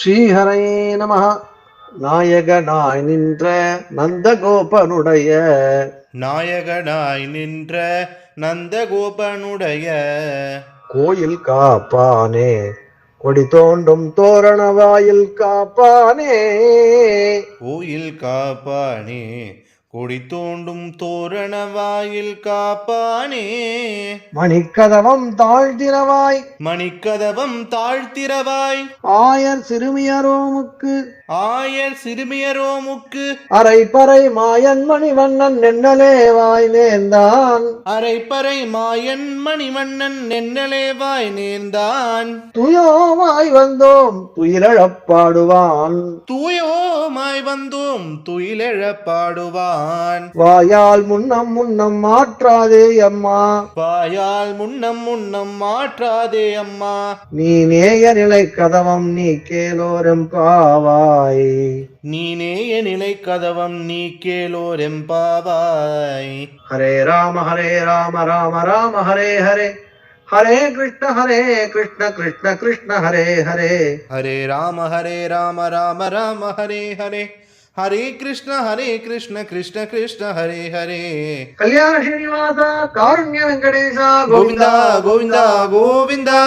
ஸ்ரீஹரயே நம. நாயகனாய் நின்ற நந்தகோபனுடைய நாயகனாய் நின்ற நந்தகோபனுடைய கோயில் காப்பானே, கொடி தோண்டும் தோரண வாயில் காப்பானே, கோயில் காப்பானே, கொடி தோண்டும் தோரண வாயில் காப்பானே, மணிக்கதவம் தாழ்த்திரவாய், மணிக்கதவம் தாழ்த்திரவாய், ஆயர் சிறுமியரோமுக்கு, ஆயர் சிறுமியரோமுக்கு, அரைப்பறை மாயன் மணிவண்ணன் நென்னலேவாய் நேர்ந்தான், அரைப்பறை மாயன் மணிவண்ணன் நென்னலேவாய் நேர்ந்தான், துயோமாய் வந்தோம் துயிலழப் பாடுவான், தூயோமாய் வந்தோம் துயிலெழப் பாடுவான், வாயால் முன்னம் முன்னம் மாற்றாதே அம்மா, வாயால் முன்னம் முன்னம் மாற்றாதே அம்மா, நீ நேய நிலை கதவம் நீ கேலோரம் பாவாய், நீனேய நிலை கதவம் நீ கேளோரெம்பாவாய். ஹரே ராம ராம ராம ஹரே ஹரே, ஹரே கிருஷ்ண கிருஷ்ண கிருஷ்ண ஹரே ஹரே, ஹரே ராம ராம ராம ஹரே ஹரே, ஹரே கிருஷ்ண கிருஷ்ண கிருஷ்ண ஹரே ஹரே. கல்யாண ஸ்ரீனிவாச காருண்ய வெங்கடேசா கோவிந்தா கோவிந்தா கோவிந்தா.